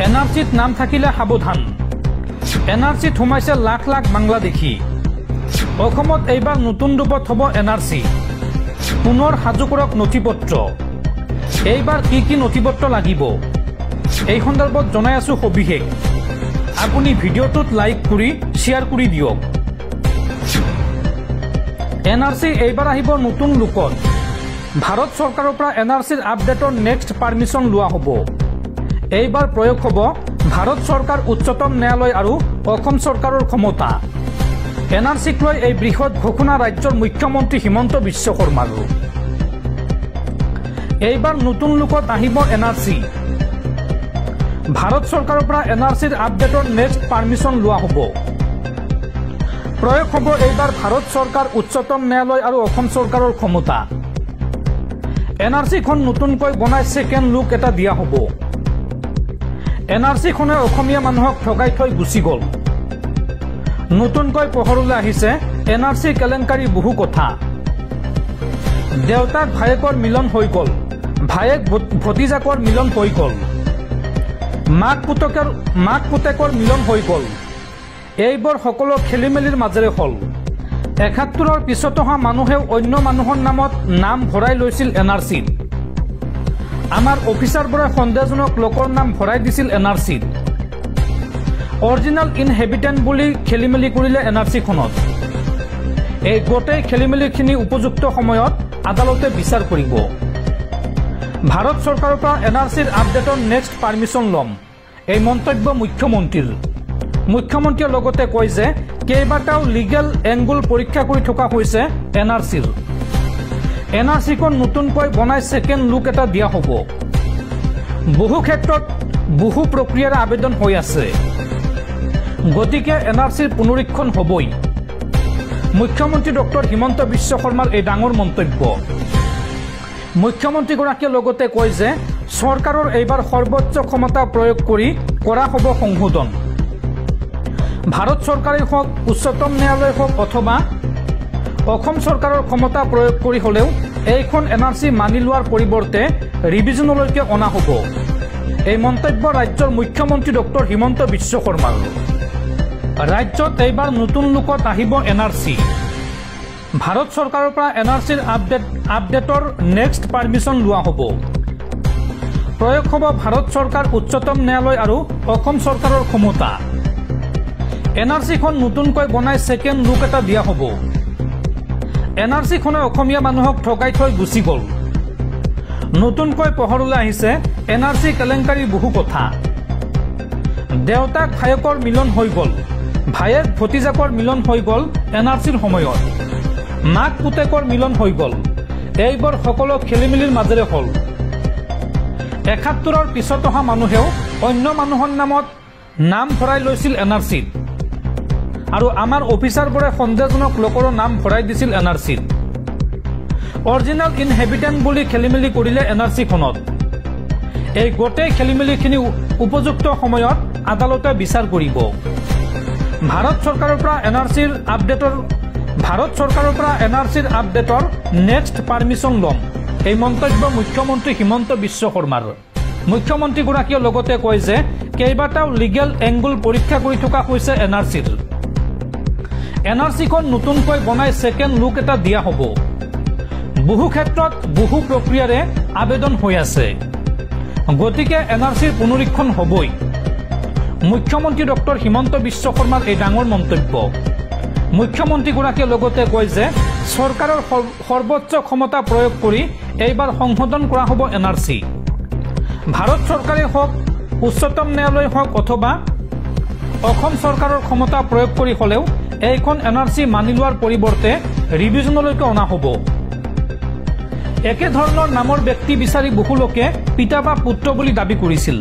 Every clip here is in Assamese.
এনআৰসিত নাম থাকিলে সাবধান। এনআৰসিত সোমাইছে লাখ লাখ বাংলাদেশী। অসমত এইবাৰ নতুন ৰূপত হ'ব এনআৰসি। পুনৰ সাজু কৰক নথিপত্ৰ। এইবাৰ কি কি নথিপত্ৰ লাগিব এই সন্দৰ্ভত জনাই আছো সবিশেষ। আপুনি ভিডিঅ'টোত লাইক কৰি শ্বেয়াৰ কৰি দিয়ক। এনআৰসি এইবাৰ আহিব নতুন ৰূপত। ভাৰত চৰকাৰৰ পৰা এনআৰসিৰ আপডেটৰ নেক্সট পাৰ্মিশ্যন লোৱা হ'ব। এইবাৰ প্ৰয়োগ হ'ব ভাৰত চৰকাৰ উচ্চতম ন্যায়ালয় আৰু অসম চৰকাৰৰ ক্ষমতা। এনআৰসিক লৈ এই বৃহৎ ঘোষণা ৰাজ্যৰ মুখ্যমন্ত্ৰী হিমন্ত বিশ্ব শৰ্মাৰ। এইবাৰ নতুন ৰূপত আহিব এনআৰসি। ভাৰত চৰকাৰৰ পৰা এনআৰসিৰ আপডেটৰ নেক্সট পাৰ্মিশ্যন লোৱা হ'ব। প্ৰয়োগ হ'ব এইবাৰ ভাৰত চৰকাৰ উচ্চতম ন্যায়ালয় আৰু অসম চৰকাৰৰ ক্ষমতা। এনআৰসিখন নতুনকৈ বনাই ছেকেণ্ড লুক এটা দিয়া হ'ব। এনআৰসিখনে অসমীয়া মানুহক ঠগাই থৈ গুচি গ'ল। নতুনকৈ পোহৰলৈ আহিছে এনআৰসি কেলেংকাৰী বহু কথা। দেউতাক ভায়েকৰ মিলন হৈ গ'ল, ভায়েক ভতিজাকৰ মিলন হৈ গ'ল, মাক পুতেকৰ মিলন হৈ গ'ল। এইবোৰ সকলো খেলি মেলিৰ মাজেৰে হ'ল। ৭১ৰ পিছত অহা মানুহেও অন্য মানুহৰ নামত নাম ভৰাই লৈছিল এনআৰচিত। আমাৰ অফিচাৰবোৰে সন্দেহজনক লোকৰ নাম ভৰাই দিছিল এনআৰচিত। অৰিজিনেল ইনহেবিটেণ্ট বুলি খেলি মেলি কৰিলে এনআৰচিখনত। এই গোটেই খেলি মেলিখিনি উপযুক্ত সময়ত আদালতে বিচাৰ কৰিব। ভাৰত চৰকাৰৰ পৰা এনআৰচিৰ আপডেটৰ নেক্সট পাৰ্মিশ্যন ল'ম, এই মন্তব্য মুখ্যমন্ত্ৰীৰ। মুখ্যমন্ত্ৰীয়ে লগতে কয় যে কেইবাটাও লিগেল এংগুল পৰীক্ষা কৰি থকা হৈছে এনআৰচিৰ। এনআৰচিখন নতুনকৈ বনাই ছেকেণ্ড লুক এটা দিয়া হ'ব। বহু ক্ষেত্ৰত বহু প্ৰক্ৰিয়াৰে আবেদন হৈ আছে, গতিকে এনআৰচিৰ পুনৰীক্ষণ হ'বই। মুখ্যমন্ত্ৰী ডক্টৰ হিমন্ত বিশ্ব শৰ্মাৰ এই ডাঙৰ মন্তব্য। মুখ্যমন্ত্ৰীগৰাকীয়ে লগতে কয় যে চৰকাৰৰ এইবাৰ সৰ্বোচ্চ ক্ষমতা প্ৰয়োগ কৰি কৰা হ'ব সংশোধন। ভাৰত চৰকাৰেই হওক, উচ্চতম ন্যায়ালয় হওক অথবা অসম চৰকাৰৰ ক্ষমতা প্ৰয়োগ কৰি হ'লেও এইখন এনআৰচি মানি লোৱাৰ পৰিৱৰ্তে ৰিভিজনলৈকে অনা হ'ব। এই মন্তব্য ৰাজ্যৰ মুখ্যমন্ত্ৰী ডক্টৰ হিমন্ত বিশ্ব শৰ্মাৰ। ৰাজ্যত এইবাৰ নতুন লুকত আহিব এনআৰচি। ভাৰত চৰকাৰৰ পৰা এনআৰচিৰ আপডেটৰ নেক্সট পাৰ্মিশ্যন লোৱা হ'ব। প্ৰয়োগ হ'ব ভাৰত চৰকাৰ উচ্চতম ন্যায়ালয় আৰু অসম চৰকাৰৰ ক্ষমতা। এনআৰচিখন নতুনকৈ বনাই ছেকেণ্ড লুক এটা দিয়া হ'ব। এনআৰচিখনে অসমীয়া মানুহক ঠগাই থৈ গুচি গ'ল। নতুনকৈ পোহৰলৈ আহিছে এনআৰচি কেলেংকাৰী বহু কথা। দেউতাক ভায়েকৰ মিলন হৈ গ'ল, ভায়েক ভতিজাকৰ মিলন হৈ গ'ল এনআৰচিৰ সময়ত, মাক পুতেকৰ মিলন হৈ গ'ল। এইবোৰ সকলো খেলি মেলিৰ মাজেৰে হ'ল। ৭১ৰ পিছত অহা মানুহেও অন্য মানুহৰ নামত নাম ভৰাই লৈছিল এনআৰচিত। আৰু আমাৰ অফিচাৰবোৰে সন্দেহজনক লোকৰ নাম ভৰাই দিছিল এনআৰচিত। অৰিজিনেল ইনহেবিটেণ্ট বুলি খেলি মেলি কৰিলে এনআৰচিখনত। এই গোটেই খেলি মেলিখিনি উপযুক্ত সময়ত আদালতে বিচাৰ কৰিব। ভাৰত চৰকাৰৰ পৰা এনআৰচিৰ আপডেটৰ নেক্সট পাৰ্মিশ্যন ল'ম, এই মন্তব্য মুখ্যমন্ত্ৰী হিমন্ত বিশ্ব শৰ্মাৰ। মুখ্যমন্ত্ৰীগৰাকীয়ে লগতে কয় যে কেইবাটাও লিগেল এংগুল পৰীক্ষা কৰি থকা হৈছে এনআৰচিৰ। এনআৰচিখন নতুনকৈ বনাই ছেকেণ্ড লুক এটা দিয়া হ'ব। বহু ক্ষেত্ৰত বহু প্ৰক্ৰিয়াৰে আবেদন হৈ আছে, গতিকে এনআৰচিৰ পুনৰীক্ষণ হ'বই। মুখ্যমন্ত্ৰী ডক্টৰ হিমন্ত বিশ্ব শৰ্মাৰ এই ডাঙৰ মন্তব্য। মুখ্যমন্ত্ৰীগৰাকীয়ে লগতে কয় যে চৰকাৰৰ সৰ্বোচ্চ ক্ষমতা প্ৰয়োগ কৰি এইবাৰ সংশোধন কৰা হ'ব এনআৰচি। ভাৰত চৰকাৰেই হওক, উচ্চতম ন্যায়ালয় হওক অথবা অসম চৰকাৰৰ ক্ষমতা প্ৰয়োগ কৰি হ'লেও এইখন এনআৰচি মানি লোৱাৰ পৰিৱৰ্তে ৰিভিজনলৈকে অনা হ'ব। একেধৰণৰ নামৰ ব্যক্তি বিচাৰি বহু লোকে পিতা বা পুত্ৰ বুলি দাবী কৰিছিল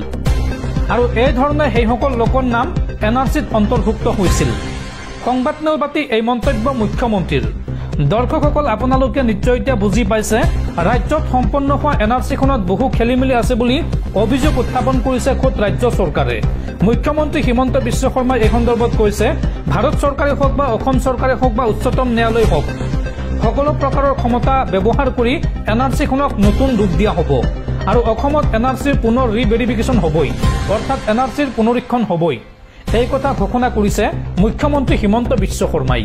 আৰু এই ধৰণে সেইসকল লোকৰ নাম এনআৰচিত অন্তৰ্ভুক্ত হৈছিল। সংবাদমেল পাতি এই মন্তব্য মুখ্যমন্ত্ৰীৰ। দৰ্শকসকল, আপোনালোকে নিশ্চয় এতিয়া বুজি পাইছে ৰাজ্যত সম্পন্ন হোৱা এনআৰচিখনত বহু খেলি মেলি আছে বুলি অভিযোগ উত্থাপন কৰিছে খোদ ৰাজ্য চৰকাৰে। মুখ্যমন্ত্ৰী হিমন্ত বিশ্ব শৰ্মাই এই সন্দৰ্ভত কৈছে ভাৰত চৰকাৰে হওক বা অসম চৰকাৰে হওক বা উচ্চতম ন্যায়ালয় হওক, সকলো প্ৰকাৰৰ ক্ষমতা ব্যৱহাৰ কৰি এনআৰচিখনক নতুন ৰূপ দিয়া হ'ব আৰু অসমত NRCৰ পুনৰ ৰিভেৰিফিকেশ্যন হ'বই, অৰ্থাৎ NRCৰ পুনৰীক্ষণ হ'বই, এই কথা ঘোষণা কৰিছে মুখ্যমন্ত্ৰী হিমন্ত বিশ্ব শৰ্মাই।